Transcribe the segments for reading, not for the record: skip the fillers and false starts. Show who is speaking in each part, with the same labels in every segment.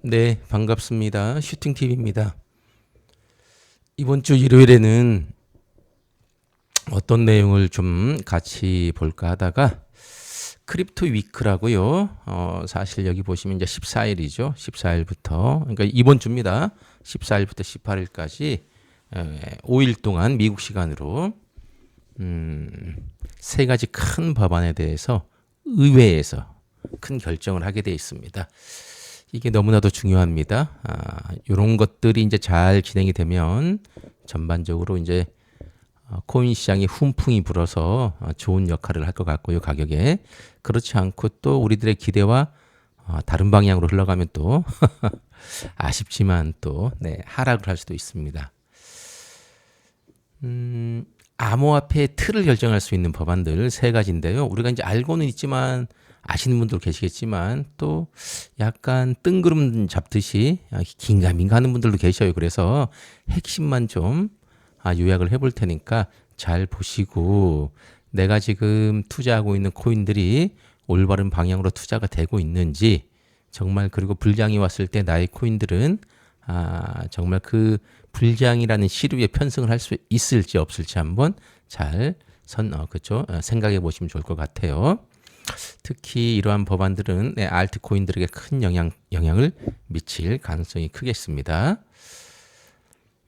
Speaker 1: 네, 반갑습니다. 슈팅TV입니다. 이번 주 일요일에는 어떤 내용을 좀 같이 볼까 하다가 크립토 위크라고요. 사실 여기 보시면 이제 14일이죠. 14일부터, 그러니까 이번 주입니다. 14일부터 18일까지 5일 동안 미국 시간으로 세 가지 큰 법안에 대해서 의회에서 큰 결정을 하게 되어 있습니다. 이게 너무나도 중요합니다. 이런 것들이 이제 잘 진행이 되면 전반적으로 이제 코인 시장에 훈풍이 불어서 좋은 역할을 할 것 같고요, 가격에. 그렇지 않고 또 우리들의 기대와 다른 방향으로 흘러가면 또 아쉽지만 또 하락을 할 수도 있습니다. 암호화폐의 틀을 결정할 수 있는 법안들 세 가지인데요. 우리가 이제 알고는 있지만 아시는 분도 계시겠지만 또 약간 뜬구름 잡듯이 긴가민가 하는 분들도 계셔요. 그래서 핵심만 좀 요약을 해볼 테니까 잘 보시고 내가 지금 투자하고 있는 코인들이 올바른 방향으로 투자가 되고 있는지 정말 그리고 불장이 왔을 때 나의 코인들은 정말 그 불장이라는 시류에 편승을 할 수 있을지 없을지 한번 잘 생각해 보시면 좋을 것 같아요. 특히 이러한 법안들은 알트코인들에게 큰 영향을 미칠 가능성이 크겠습니다.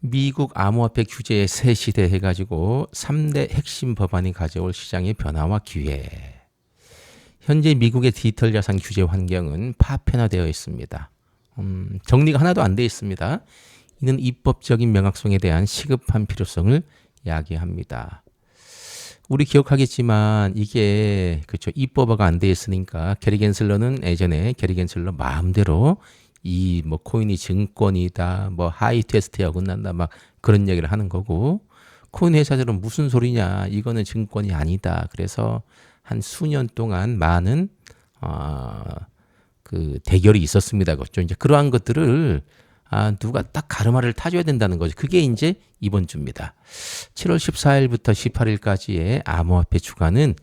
Speaker 1: 미국 암호화폐 규제의 새 시대 해가지고 3대 핵심 법안이 가져올 시장의 변화와 기회. 현재 미국의 디지털 자산 규제 환경은 파편화되어 있습니다. 정리가 하나도 안 되어 있습니다. 이는 입법적인 명확성에 대한 시급한 필요성을 야기합니다. 우리 기억하겠지만 이게 그렇죠. 입법화가 안 돼 있으니까 게리 겐슬러는 예전에 게리 겐슬러 마음대로 이 뭐 코인이 증권이다, 뭐 하이 테스트에 어긋난다, 막 그런 얘기를 하는 거고 코인 회사들은 무슨 소리냐, 이거는 증권이 아니다. 그래서 한 수년 동안 많은 그 대결이 있었습니다. 그렇죠. 이제 그러한 것들을 누가 딱 가르마를 타줘야 된다는 거죠. 그게 이제 이번 주입니다. 7월 14일부터 18일까지의 암호화폐 주간은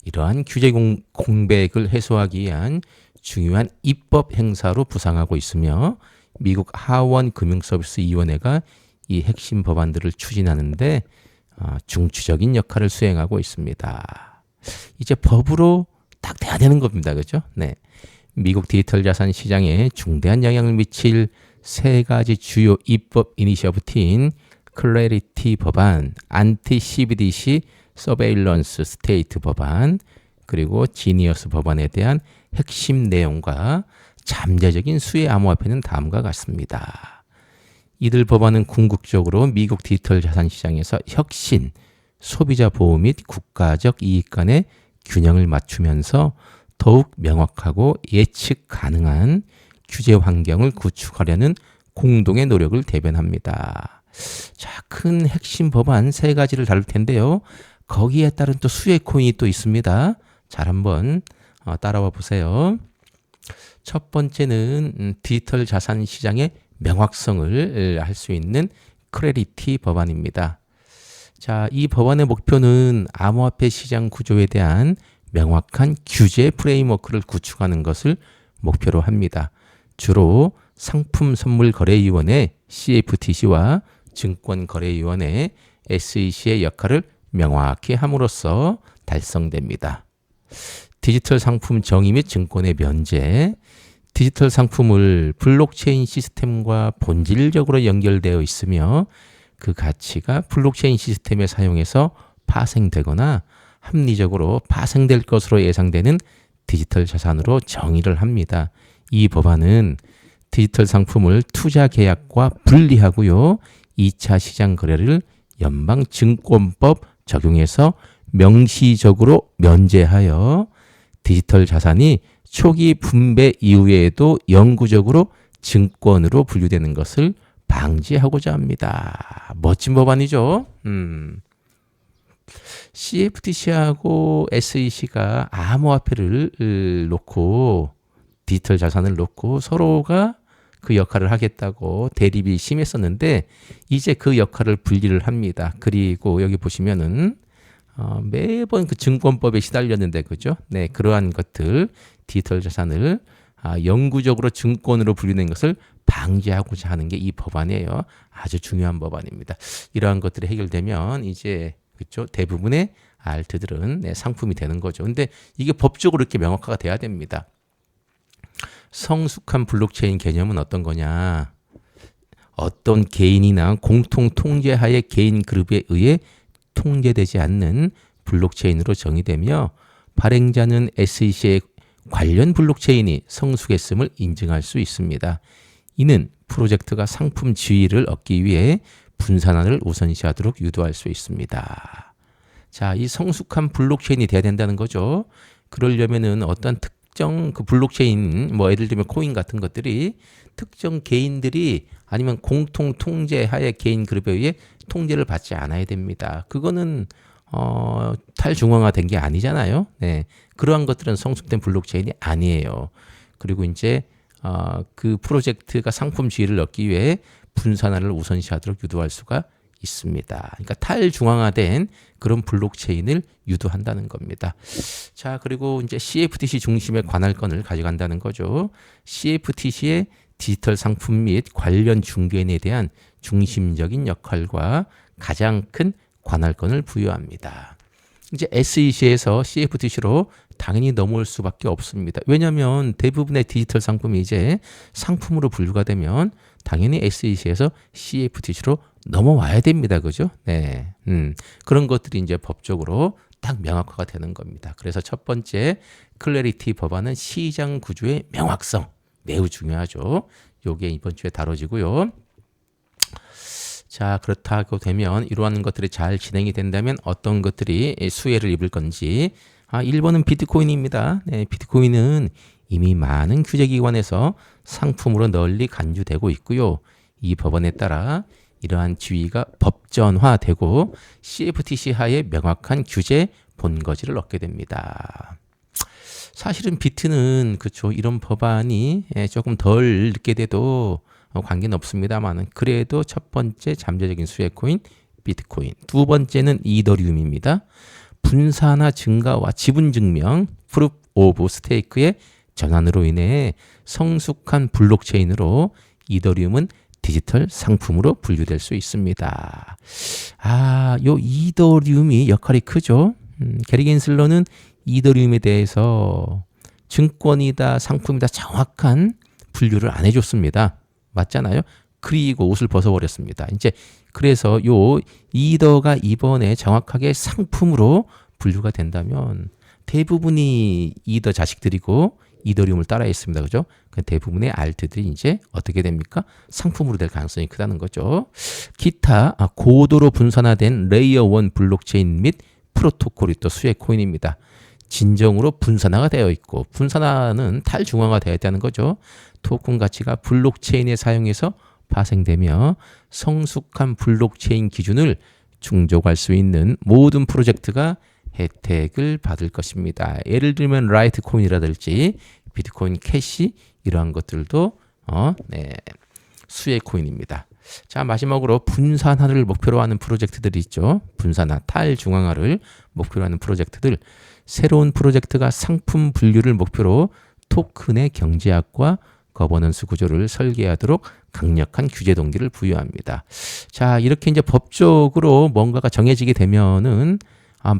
Speaker 1: 이러한 규제 공백을 해소하기 위한 중요한 입법 행사로 부상하고 있으며 미국 하원 금융서비스위원회가 이 핵심 법안들을 추진하는데 중추적인 역할을 수행하고 있습니다. 이제 법으로 딱 돼야 되는 겁니다. 그렇죠? 네. 미국 디지털 자산 시장에 중대한 영향을 미칠 세 가지 주요 입법 이니셔티브인 클래리티 법안, 안티 CBDC 서베일런스 스테이트 법안, 그리고 지니어스 법안에 대한 핵심 내용과 잠재적인 수혜 암호화폐는 다음과 같습니다. 이들 법안은 궁극적으로 미국 디지털 자산 시장에서 혁신, 소비자 보호 및 국가적 이익 간의 균형을 맞추면서 더욱 명확하고 예측 가능한 규제 환경을 구축하려는 공동의 노력을 대변합니다. 자, 큰 핵심 법안 세 가지를 다룰 텐데요. 거기에 따른 또 수혜 코인이 또 있습니다. 잘 한번 따라와 보세요. 첫 번째는 디지털 자산 시장의 명확성을 할 수 있는 클래리티 법안입니다. 자, 이 법안의 목표는 암호화폐 시장 구조에 대한 명확한 규제 프레임워크를 구축하는 것을 목표로 합니다. 주로 상품선물거래위원회 CFTC와 증권거래위원회 SEC의 역할을 명확히 함으로써 달성됩니다. 디지털 상품 정의 및 증권의 면제, 디지털 상품을 블록체인 시스템과 본질적으로 연결되어 있으며 그 가치가 블록체인 시스템에 사용해서 파생되거나 합리적으로 파생될 것으로 예상되는 디지털 자산으로 정의를 합니다. 이 법안은 디지털 상품을 투자 계약과 분리하고요. 2차 시장 거래를 연방증권법 적용해서 명시적으로 면제하여 디지털 자산이 초기 분배 이후에도 영구적으로 증권으로 분류되는 것을 방지하고자 합니다. 멋진 법안이죠. CFTC하고 SEC가 암호화폐를 놓고 디지털 자산을 놓고 서로가 그 역할을 하겠다고 대립이 심했었는데 이제 그 역할을 분리를 합니다. 그리고 여기 보시면은 매번 그 증권법에 시달렸는데 그죠? 네, 그러한 것들 디지털 자산을 영구적으로 증권으로 분류된 것을 방지하고자 하는 게 이 법안이에요. 아주 중요한 법안입니다. 이러한 것들이 해결되면 이제 그렇죠? 대부분의 알트들은 상품이 되는 거죠. 근데 이게 법적으로 이렇게 명확화가 돼야 됩니다. 성숙한 블록체인 개념은 어떤 거냐? 어떤 개인이나 공통 통제하에 개인 그룹에 의해 통제되지 않는 블록체인으로 정의되며 발행자는 SEC의 관련 블록체인이 성숙했음을 인증할 수 있습니다. 이는 프로젝트가 상품 지위를 얻기 위해 분산화를 우선시하도록 유도할 수 있습니다. 자, 이 성숙한 블록체인이 돼야 된다는 거죠. 그러려면은 어떤 특정 그 블록체인, 뭐 예를 들면 코인 같은 것들이 특정 개인들이 아니면 공통 통제하에 개인 그룹에 의해 통제를 받지 않아야 됩니다. 그거는 탈중앙화된 게 아니잖아요. 네, 그러한 것들은 성숙된 블록체인이 아니에요. 그리고 이제 그 프로젝트가 상품 지위를 얻기 위해 분산화를 우선시하도록 유도할 수가 있습니다. 그러니까 탈중앙화된 그런 블록체인을 유도한다는 겁니다. 자, 그리고 이제 CFTC 중심의 관할권을 가져간다는 거죠. CFTC의 디지털 상품 및 관련 중개인에 대한 중심적인 역할과 가장 큰 관할권을 부여합니다. 이제 SEC에서 CFTC로 당연히 넘어올 수밖에 없습니다. 왜냐하면 대부분의 디지털 상품이 이제 상품으로 분류가 되면 당연히 SEC에서 CFTC로 넘어와야 됩니다. 그죠? 네. 그런 것들이 이제 법적으로 딱 명확화가 되는 겁니다. 그래서 첫 번째 클래리티 법안은 시장 구조의 명확성 매우 중요하죠. 요게 이번 주에 다뤄지고요. 자, 그렇다고 되면 이러한 것들이 잘 진행이 된다면 어떤 것들이 수혜를 입을 건지 1번은 비트코인입니다. 네, 비트코인은 이미 많은 규제기관에서 상품으로 널리 간주되고 있고요. 이 법안에 따라 이러한 지위가 법전화되고 CFTC 하에 명확한 규제 본거지를 얻게 됩니다. 사실은 비트는 그렇죠. 이런 법안이 조금 덜 늦게 돼도 관계는 없습니다만 그래도 첫 번째 잠재적인 수혜 코인 비트코인, 두 번째는 이더리움입니다. 분산화 증가와 지분 증명 프루프 오브 스테이크의 전환으로 인해 성숙한 블록체인으로 이더리움은 디지털 상품으로 분류될 수 있습니다. 요 이더리움이 역할이 크죠. 게리 겐슬러는 이더리움에 대해서 증권이다 상품이다 정확한 분류를 안 해줬습니다. 맞잖아요. 그리고 옷을 벗어버렸습니다. 이제 그래서 요 이더가 이번에 정확하게 상품으로 분류가 된다면 대부분이 이더 자식들이고 이더리움을 따라 있습니다. 그죠? 대부분의 알트들이 이제 어떻게 됩니까? 상품으로 될 가능성이 크다는 거죠. 기타 고도로 분산화된 레이어 1 블록체인 및 프로토콜이 또 수혜 코인입니다. 진정으로 분산화가 되어 있고 분산화는 탈중앙화 되어야 되는 거죠. 토큰 가치가 블록체인에 사용해서 파생되며 성숙한 블록체인 기준을 충족할 수 있는 모든 프로젝트가 혜택을 받을 것입니다. 예를 들면 라이트코인이라든지 비트코인 캐시 이러한 것들도 수혜 코인입니다. 자, 마지막으로 분산화를 목표로 하는 프로젝트들이 있죠. 분산화, 탈중앙화를 목표로 하는 프로젝트들. 새로운 프로젝트가 상품 분류를 목표로 토큰의 경제학과 거버넌스 구조를 설계하도록 강력한 규제 동기를 부여합니다. 자, 이렇게 이제 법적으로 뭔가가 정해지게 되면은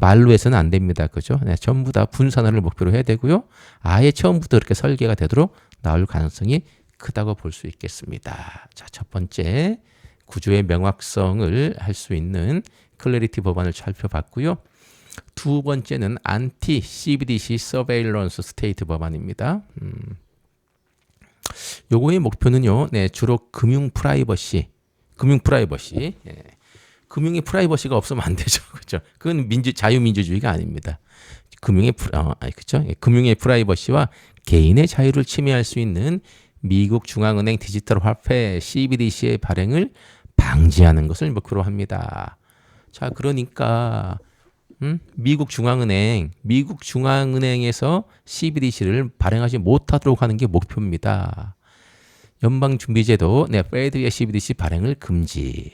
Speaker 1: 말로 해서는 안 됩니다. 그죠? 네, 전부 다 분산화를 목표로 해야 되고요. 아예 처음부터 이렇게 설계가 되도록 나올 가능성이 크다고 볼 수 있겠습니다. 자, 첫 번째 구조의 명확성을 할 수 있는 클래리티 법안을 살펴봤고요. 두 번째는 안티 CBDC 서베일런스 스테이트 법안입니다. 요거의 목표는요, 주로 금융 프라이버시. 예. 금융의 프라이버시가 없으면 안 되죠, 그렇죠? 그건 자유민주주의가 아닙니다. 그렇죠? 금융의 프라이버시와 개인의 자유를 침해할 수 있는 미국 중앙은행 디지털 화폐 CBDC의 발행을 방지하는 것을 목표로 합니다. 자, 그러니까 미국 중앙은행에서 CBDC를 발행하지 못하도록 하는 게 목표입니다. 연방준비제도, 페드의 CBDC 발행을 금지.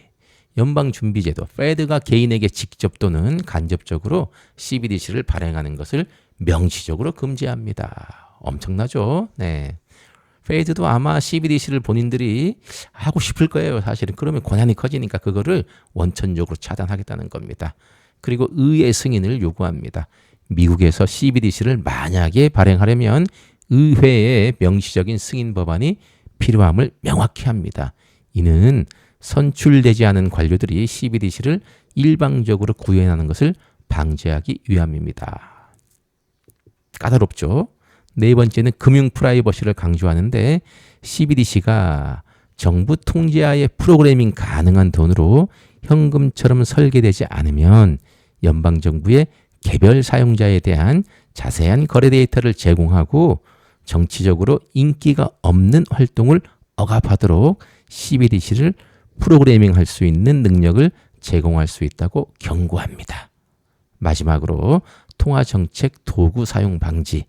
Speaker 1: 연방준비제도, 페드가 개인에게 직접 또는 간접적으로 CBDC를 발행하는 것을 명시적으로 금지합니다. 엄청나죠? 네. 페드도 아마 CBDC를 본인들이 하고 싶을 거예요. 사실은. 그러면 권한이 커지니까 그거를 원천적으로 차단하겠다는 겁니다. 그리고 의회 승인을 요구합니다. 미국에서 CBDC를 만약에 발행하려면 의회의 명시적인 승인 법안이 필요함을 명확히 합니다. 이는 선출되지 않은 관료들이 CBDC를 일방적으로 구현하는 것을 방지하기 위함입니다. 까다롭죠? 네 번째는 금융 프라이버시를 강조하는데 CBDC가 정부 통제하에 프로그래밍 가능한 돈으로 현금처럼 설계되지 않으면 연방정부의 개별 사용자에 대한 자세한 거래 데이터를 제공하고 정치적으로 인기가 없는 활동을 억압하도록 CBDC를 프로그래밍할 수 있는 능력을 제공할 수 있다고 경고합니다. 마지막으로 통화정책 도구 사용 방지.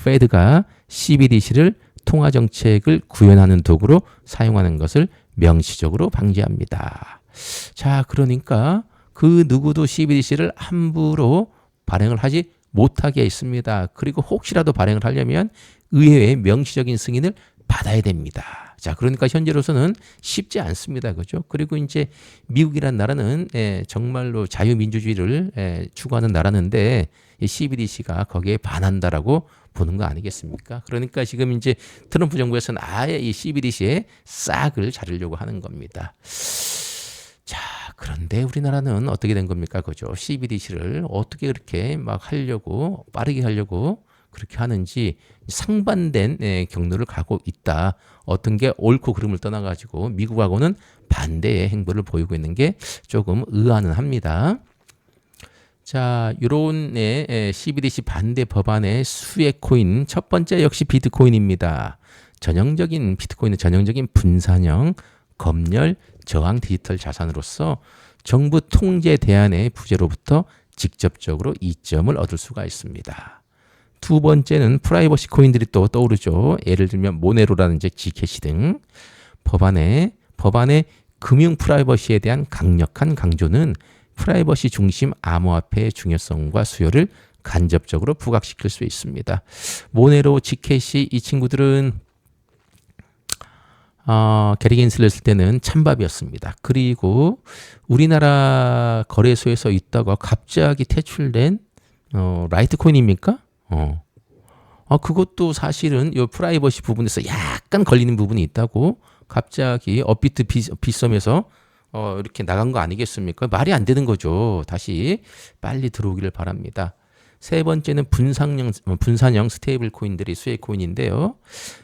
Speaker 1: 페드가 CBDC를 통화정책을 구현하는 도구로 사용하는 것을 명시적으로 방지합니다. 자, 그러니까 그 누구도 CBDC를 함부로 발행을 하지 못하게 있습니다. 그리고 혹시라도 발행을 하려면 의회의 명시적인 승인을 받아야 됩니다. 자, 그러니까 현재로서는 쉽지 않습니다. 그죠? 그리고 이제 미국이란 나라는 정말로 자유민주주의를 추구하는 나라인데 CBDC가 거기에 반한다라고 보는 거 아니겠습니까? 그러니까 지금 이제 트럼프 정부에서는 아예 이 CBDC에 싹을 자르려고 하는 겁니다. 자, 그런데 우리나라는 어떻게 된 겁니까? 그죠? CBDC를 어떻게 그렇게 막 하려고, 빠르게 하려고 그렇게 하는지 상반된 경로를 가고 있다. 어떤 게 옳고 그름을 떠나가지고 미국하고는 반대의 행보를 보이고 있는 게 조금 의아는 합니다. 자, 요런 CBDC 반대 법안의 수혜 코인 첫 번째 역시 비트코인입니다. 비트코인은 전형적인 분산형 검열 저항 디지털 자산으로서 정부 통제 대안의 부재로부터 직접적으로 이점을 얻을 수가 있습니다. 두 번째는 프라이버시 코인들이 또 떠오르죠. 예를 들면 모네로라든지 지캐시 등 법안의 금융 프라이버시에 대한 강력한 강조는 프라이버시 중심 암호화폐의 중요성과 수요를 간접적으로 부각시킬 수 있습니다. 모네로, 지캐시 이 친구들은 게리 겐슬을 했을 때는 찬밥이었습니다. 그리고 우리나라 거래소에서 있다가 갑자기 퇴출된 라이트코인입니까? 그것도 사실은 이 프라이버시 부분에서 약간 걸리는 부분이 있다고 갑자기 업비트 빗썸에서 이렇게 나간 거 아니겠습니까? 말이 안 되는 거죠. 다시 빨리 들어오기를 바랍니다. 세 번째는 분산형 스테이블 코인들이 수혜 코인인데요.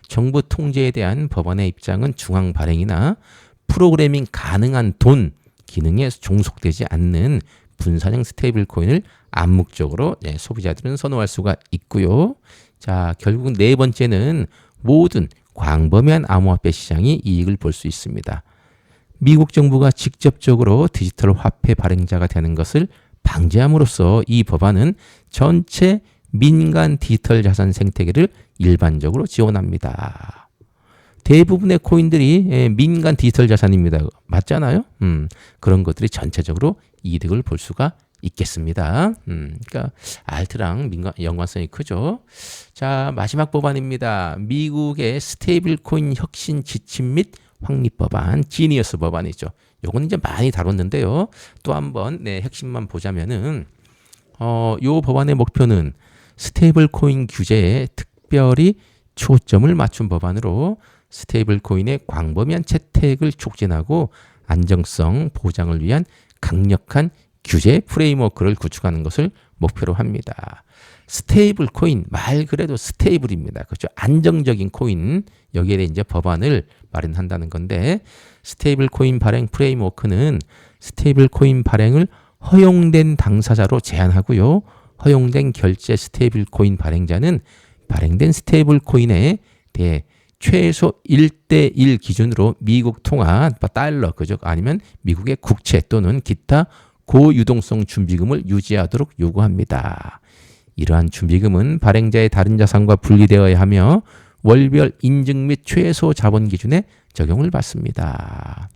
Speaker 1: 정부 통제에 대한 법안의 입장은 중앙 발행이나 프로그래밍 가능한 돈 기능에 종속되지 않는 분산형 스테이블 코인을 암묵적으로 소비자들은 선호할 수가 있고요. 자, 결국 네 번째는 모든 광범위한 암호화폐 시장이 이익을 볼 수 있습니다. 미국 정부가 직접적으로 디지털 화폐 발행자가 되는 것을 방지함으로써 이 법안은 전체 민간 디지털 자산 생태계를 일반적으로 지원합니다. 대부분의 코인들이 민간 디지털 자산입니다. 맞잖아요? 그런 것들이 전체적으로 이득을 볼 수가 있겠습니다. 그러니까 알트랑 연관성이 크죠. 자, 마지막 법안입니다. 미국의 스테이블 코인 혁신 지침 및 확립 법안, 지니어스 법안이죠. 요건 이제 많이 다뤘는데요. 또 한번 핵심만 보자면은 요 법안의 목표는 스테이블 코인 규제에 특별히 초점을 맞춘 법안으로 스테이블 코인의 광범위한 채택을 촉진하고 안정성 보장을 위한 강력한 규제 프레임워크를 구축하는 것을 목표로 합니다. 스테이블 코인 말 그래도 스테이블입니다. 그렇죠? 안정적인 코인 여기에 대해 이제 법안을 마련한다는 건데 스테이블 코인 발행 프레임워크는 스테이블 코인 발행을 허용된 당사자로 제한하고요. 허용된 결제 스테이블 코인 발행자는 발행된 스테이블 코인에 대해 최소 1대1 기준으로 미국 통화 달러 그죠? 아니면 미국의 국채 또는 기타 고유동성 준비금을 유지하도록 요구합니다. 이러한 준비금은 발행자의 다른 자산과 분리되어야 하며 월별 인증 및 최소 자본 기준에 적용을 받습니다.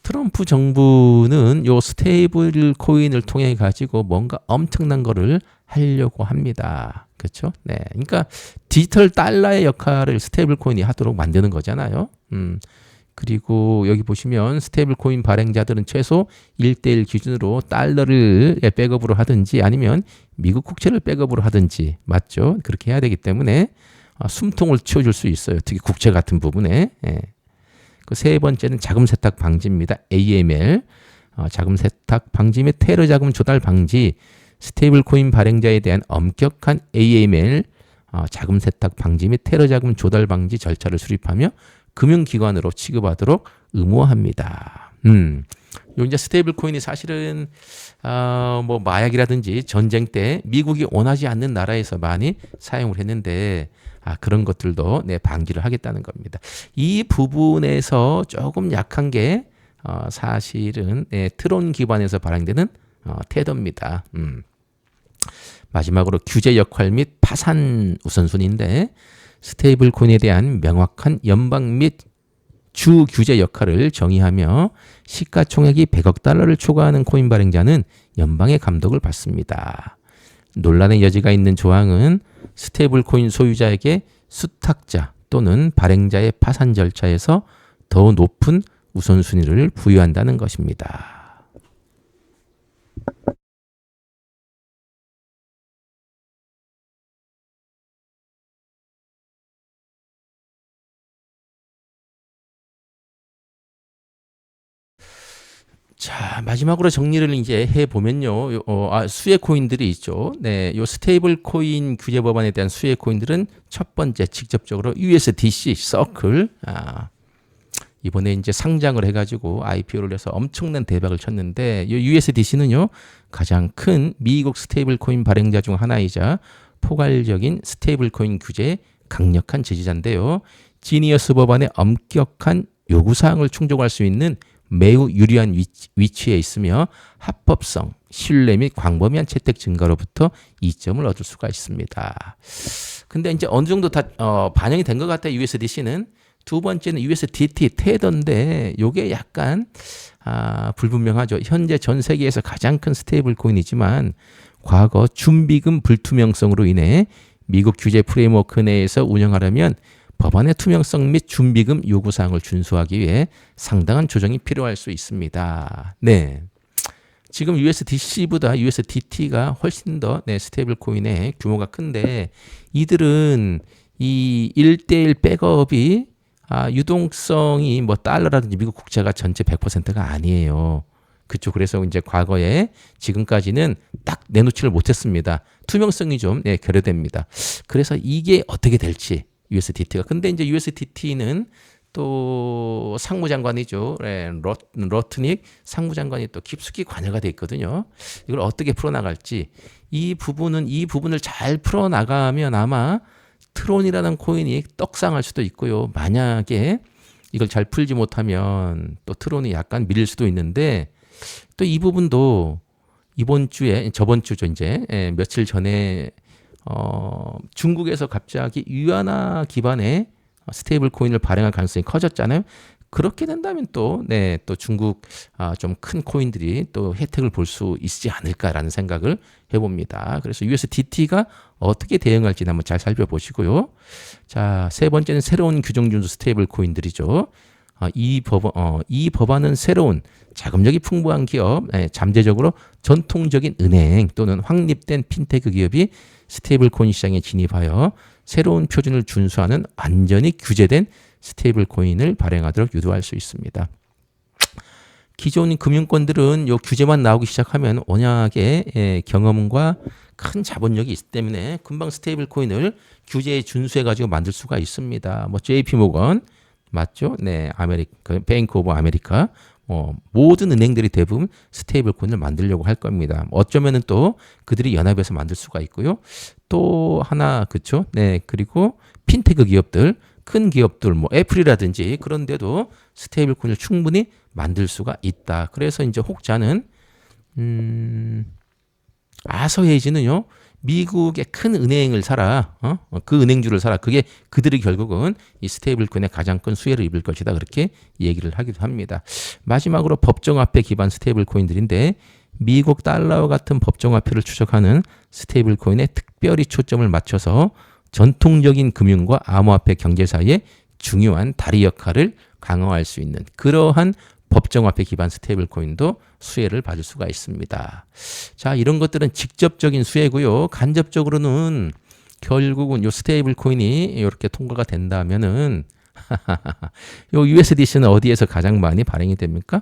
Speaker 1: 트럼프 정부는 요 스테이블 코인을 통해 가지고 뭔가 엄청난 거를 하려고 합니다. 그렇죠? 네. 그러니까 디지털 달러의 역할을 스테이블 코인이 하도록 만드는 거잖아요. 그리고 여기 보시면 스테이블 코인 발행자들은 최소 1대1 기준으로 달러를 백업으로 하든지 아니면 미국 국채를 백업으로 하든지 맞죠? 그렇게 해야 되기 때문에 숨통을 치워줄 수 있어요. 특히 국채 같은 부분에. 예. 그 세 번째는 자금 세탁 방지입니다. AML. 자금 세탁 방지 및 테러 자금 조달 방지. 스테이블 코인 발행자에 대한 엄격한 AML 자금 세탁 방지 및 테러 자금 조달 방지 절차를 수립하며 금융기관으로 취급하도록 의무화합니다. 요 이제 스테이블 코인이 사실은 뭐 마약이라든지 전쟁 때 미국이 원하지 않는 나라에서 많이 사용을 했는데 그런 것들도 방지를 하겠다는 겁니다. 이 부분에서 조금 약한 게 사실은 트론 기반에서 발행되는 테더입니다. 마지막으로 규제 역할 및 파산 우선순위인데 스테이블 코인에 대한 명확한 연방 및 주 규제 역할을 정의하며 시가총액이 100억 달러를 초과하는 코인 발행자는 연방의 감독을 받습니다. 논란의 여지가 있는 조항은 스테이블 코인 소유자에게 수탁자 또는 발행자의 파산 절차에서 더 높은 우선순위를 부여한다는 것입니다. 자, 마지막으로 정리를 이제 해보면요. 수혜 코인들이 있죠. 네, 요 스테이블 코인 규제 법안에 대한 수혜 코인들은 첫 번째 직접적으로 USDC 서클. 이번에 이제 상장을 해가지고 IPO를 해서 엄청난 대박을 쳤는데 이 USDC는요 가장 큰 미국 스테이블 코인 발행자 중 하나이자 포괄적인 스테이블 코인 규제의 강력한 지지자인데요. 지니어스 법안의 엄격한 요구사항을 충족할 수 있는 매우 유리한 위치에 있으며 합법성, 신뢰 및 광범위한 채택 증가로부터 이점을 얻을 수가 있습니다. 근데 이제 어느 정도 다 반영이 된 것 같아요. USDC는. 두 번째는 USDT 테더인데 요게 약간 불분명하죠. 현재 전 세계에서 가장 큰 스테이블 코인이지만 과거 준비금 불투명성으로 인해 미국 규제 프레임워크 내에서 운영하려면 법안의 투명성 및 준비금 요구사항을 준수하기 위해 상당한 조정이 필요할 수 있습니다. 네. 지금 USDC보다 USDT가 훨씬 더 스테이블 코인의 규모가 큰데 이들은 이 1대1 백업이 유동성이 뭐 달러라든지 미국 국채가 전체 100%가 아니에요. 그렇죠. 그래서 이제 과거에 지금까지는 딱 내놓지를 못했습니다. 투명성이 좀 결여됩니다. 그래서 이게 어떻게 될지 USDT가. 근데 이제 USDT는 또 상무장관이죠. 러트닉 상무장관이 또 깊숙이 관여가 돼 있거든요. 이걸 어떻게 풀어나갈지 이 부분을 잘 풀어나가면 아마 트론이라는 코인이 떡상할 수도 있고요. 만약에 이걸 잘 풀지 못하면 또 트론이 약간 밀릴 수도 있는데 또 이 부분도 저번 주죠 이제 며칠 전에 중국에서 갑자기 위안화 기반의 스테이블 코인을 발행할 가능성이 커졌잖아요. 그렇게 된다면 또 중국 좀 큰 코인들이 또 혜택을 볼 수 있지 않을까라는 생각을 해봅니다. 그래서 USDT가 어떻게 대응할지 한번 잘 살펴보시고요. 자, 세 번째는 새로운 규정 준수 스테이블 코인들이죠. 이 법안은 새로운 자금력이 풍부한 기업, 잠재적으로 전통적인 은행 또는 확립된 핀테크 기업이 스테이블 코인 시장에 진입하여 새로운 표준을 준수하는 완전히 규제된 스테이블 코인을 발행하도록 유도할 수 있습니다. 기존 금융권들은 이 규제만 나오기 시작하면 워낙에 경험과 큰 자본력이 있기 때문에 금방 스테이블 코인을 규제에 준수해 가지고 만들 수가 있습니다. 뭐 JP 모건 맞죠? 네, 뱅크 오브 아메리카 모든 은행들이 대부분 스테이블 코인을 만들려고 할 겁니다. 어쩌면은 또 그들이 연합해서 만들 수가 있고요. 또 하나 그렇죠? 네, 그리고 핀테크 기업들, 큰 기업들 뭐 애플이라든지 그런 데도 스테이블 코인을 충분히 만들 수가 있다. 그래서 이제 혹자는 아서헤이지는요. 미국의 큰 은행을 사라. 그 은행주를 사라. 그게 그들이 결국은 이 스테이블 코인의 가장 큰 수혜를 입을 것이다. 그렇게 얘기를 하기도 합니다. 마지막으로 법정화폐 기반 스테이블 코인들인데 미국 달러와 같은 법정화폐를 추적하는 스테이블 코인에 특별히 초점을 맞춰서 전통적인 금융과 암호화폐 경제 사이에 중요한 다리 역할을 강화할 수 있는 그러한 법정화폐 기반 스테이블 코인도 수혜를 받을 수가 있습니다. 자, 이런 것들은 직접적인 수혜고요. 간접적으로는 결국은 요 스테이블 코인이 이렇게 통과가 된다면은 요 USDC는 어디에서 가장 많이 발행이 됩니까?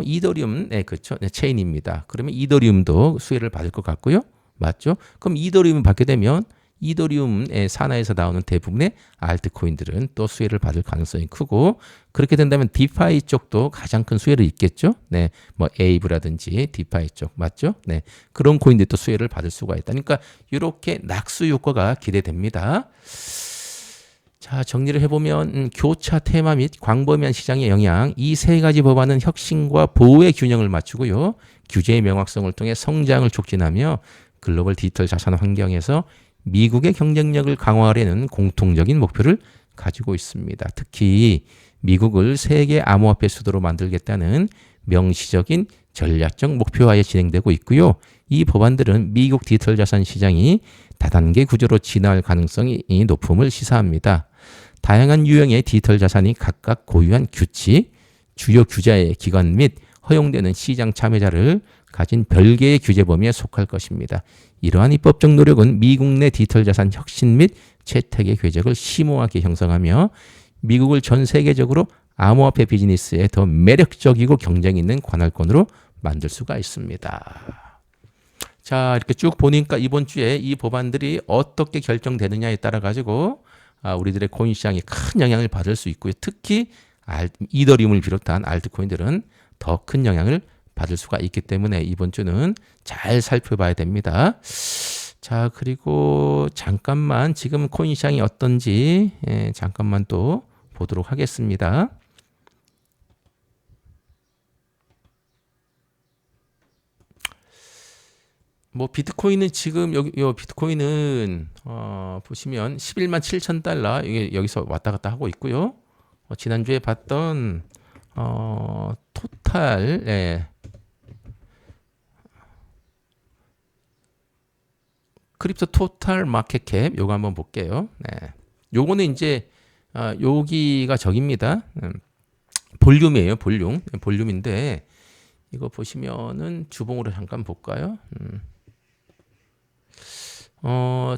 Speaker 1: 이더리움, 네, 그렇죠. 네, 체인입니다. 그러면 이더리움도 수혜를 받을 것 같고요. 맞죠? 그럼 이더리움을 받게 되면 이더리움의 산하에서 나오는 대부분의 알트코인들은 또 수혜를 받을 가능성이 크고, 그렇게 된다면 디파이 쪽도 가장 큰 수혜를 입겠죠. 네, 뭐 에이브라든지 디파이 쪽 맞죠? 네, 그런 코인들이 또 수혜를 받을 수가 있다. 그러니까 이렇게 낙수 효과가 기대됩니다. 자, 정리를 해보면 교차 테마 및 광범위한 시장의 영향, 이 세 가지 법안은 혁신과 보호의 균형을 맞추고요. 규제의 명확성을 통해 성장을 촉진하며 글로벌 디지털 자산 환경에서 미국의 경쟁력을 강화하려는 공통적인 목표를 가지고 있습니다. 특히 미국을 세계 암호화폐 수도로 만들겠다는 명시적인 전략적 목표하에 진행되고 있고요. 이 법안들은 미국 디지털 자산 시장이 다단계 구조로 진화할 가능성이 높음을 시사합니다. 다양한 유형의 디지털 자산이 각각 고유한 규칙, 주요 규제 기관 및 허용되는 시장 참여자를 가진 별개의 규제 범위에 속할 것입니다. 이러한 입법적 노력은 미국 내 디지털 자산 혁신 및 채택의 궤적을 심오하게 형성하며 미국을 전 세계적으로 암호화폐 비즈니스에 더 매력적이고 경쟁 있는 관할권으로 만들 수가 있습니다. 자, 이렇게 쭉 보니까 이번 주에 이 법안들이 어떻게 결정되느냐에 따라 가지고 우리들의 코인 시장이 큰 영향을 받을 수 있고요. 특히 이더리움을 비롯한 알트코인들은 더 큰 영향을 받을 수가 있기 때문에 이번 주는 잘 살펴봐야 됩니다. 자, 그리고 잠깐만 지금 코인 시장이 어떤지 잠깐만 또 보도록 하겠습니다. 뭐 비트코인은 지금 요 비트코인은 보시면 11만 7천 달러 이게 여기서 왔다 갔다 하고 있고요. 지난주에 봤던 토탈 크립토 토탈 마켓 캡 요거 한번 볼게요. 네. 요거는 이제 여기가 저깁니다. 볼륨이에요. 볼륨인데 이거 보시면은 주봉으로 잠깐 볼까요?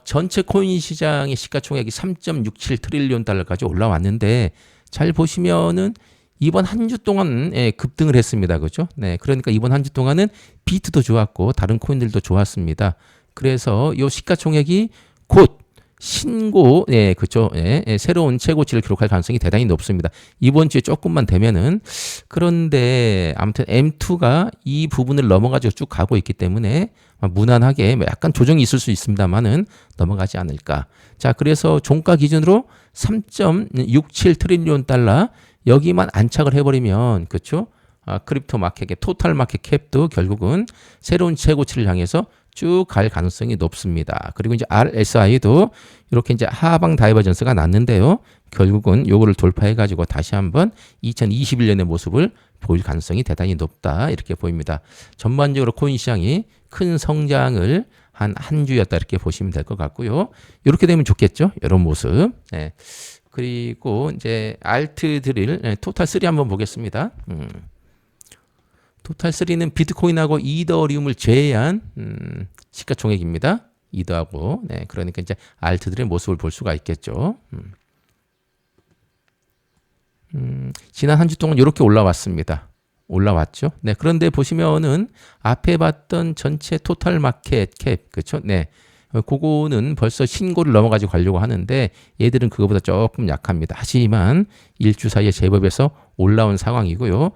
Speaker 1: 전체 코인 시장의 시가총액이 3.67 트릴리온 달러까지 올라왔는데 잘 보시면은 이번 한 주 동안 급등을 했습니다. 그렇죠? 네. 그러니까 이번 한 주 동안은 비트도 좋았고 다른 코인들도 좋았습니다. 그래서 이 시가총액이 곧 신고, 그렇죠. 새로운 최고치를 기록할 가능성이 대단히 높습니다. 이번 주에 조금만 되면은 그런데 아무튼 M2가 이 부분을 넘어가지고 쭉 가고 있기 때문에 무난하게 약간 조정이 있을 수 있습니다만은 넘어가지 않을까. 자, 그래서 종가 기준으로 3.67 트릴리온 달러 여기만 안착을 해버리면 그렇죠. 크립토 마켓의 토탈 마켓 캡도 결국은 새로운 최고치를 향해서 쭉 갈 가능성이 높습니다. 그리고 이제 RSI도 이렇게 이제 하방 다이버전스가 났는데요. 결국은 요거를 돌파해 가지고 다시 한번 2021년의 모습을 보일 가능성이 대단히 높다. 이렇게 보입니다. 전반적으로 코인 시장이 큰 성장을 한 주였다 이렇게 보시면 될 것 같고요. 이렇게 되면 좋겠죠. 이런 모습. 네. 그리고 이제 알트 드릴 토탈 3 한번 보겠습니다. 토탈 3는 비트코인하고 이더리움을 제외한 시가총액입니다. 이더하고 그러니까 이제 알트들의 모습을 볼 수가 있겠죠. 지난 한 주 동안 이렇게 올라왔습니다. 올라왔죠. 네, 그런데 보시면은 앞에 봤던 전체 토탈 마켓 캡 그렇죠. 네. 그거는 벌써 신고를 넘어가지고 가려고 하는데 얘들은 그거보다 조금 약합니다. 하지만 일주 사이에 제법에서 올라온 상황이고요.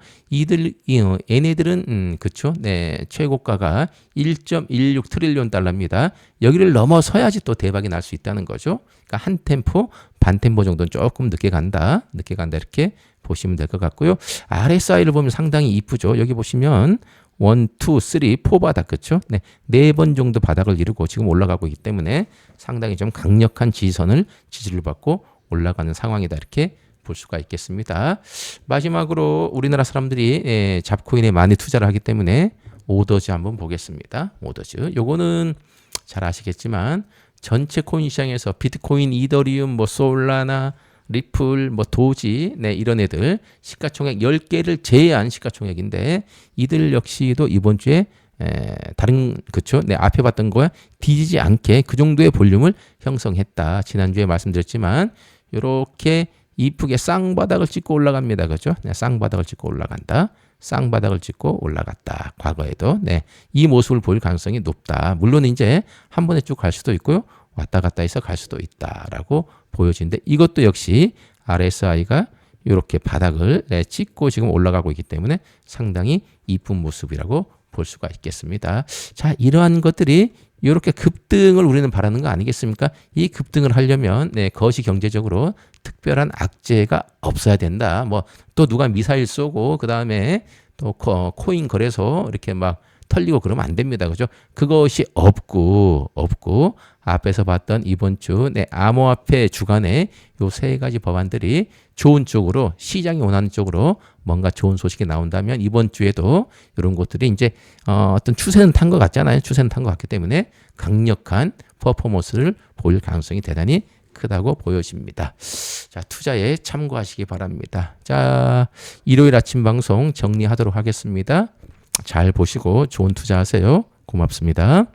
Speaker 1: 얘네들은 그쵸? 네, 최고가가 1.16 트릴리온 달러입니다. 여기를 넘어서야지 또 대박이 날 수 있다는 거죠. 그러니까 한 템포, 반 템포 정도는 조금 늦게 간다 이렇게 보시면 될 것 같고요. RSI를 보면 상당히 이쁘죠. 여기 보시면 1, 2, 3, 4 바닥 그렇죠? 네, 4번 정도 바닥을 이루고 지금 올라가고 있기 때문에 상당히 좀 강력한 지지를 받고 올라가는 상황이다 이렇게 볼 수가 있겠습니다. 마지막으로 우리나라 사람들이 잡코인에 많이 투자를 하기 때문에 오더즈 한번 보겠습니다. 오더즈. 요거는 잘 아시겠지만 전체 코인 시장에서 비트코인, 이더리움, 뭐 솔라나, 리플, 뭐 도지, 네, 이런 애들 시가총액 10개를 제외한 시가총액인데 이들 역시도 이번 주에 다른 그쵸? 네, 앞에 봤던 거에 뒤지지 않게 그 정도의 볼륨을 형성했다. 지난주에 말씀드렸지만 이렇게 이쁘게 쌍바닥을 찍고 올라갑니다. 그죠? 네, 쌍바닥을 찍고 올라간다. 쌍바닥을 찍고 올라갔다. 과거에도. 네. 이 모습을 보일 가능성이 높다. 물론 이제 한 번에 쭉 갈 수도 있고요. 왔다 갔다 해서 갈 수도 있다라고 보여지는데 이것도 역시 RSI가 이렇게 바닥을 찍고 지금 올라가고 있기 때문에 상당히 이쁜 모습이라고 볼 수가 있겠습니다. 자, 이러한 것들이 이렇게 급등을 우리는 바라는 거 아니겠습니까? 이 급등을 하려면 거시 경제적으로 특별한 악재가 없어야 된다. 뭐 또 누가 미사일 쏘고 그 다음에 또 코인 거래소 이렇게 막 털리고 그러면 안 됩니다. 그죠? 그것이 없고 앞에서 봤던 이번 주 암호화폐 주간에 요 세 가지 법안들이 좋은 쪽으로 시장이 원하는 쪽으로 뭔가 좋은 소식이 나온다면 이번 주에도 이런 것들이 이제 어떤 추세는 탄 것 같잖아요. 추세는 탄 것 같기 때문에 강력한 퍼포먼스를 보일 가능성이 대단히 크다고 보여집니다. 자, 투자에 참고하시기 바랍니다. 자, 일요일 아침 방송 정리하도록 하겠습니다. 잘 보시고 좋은 투자하세요. 고맙습니다.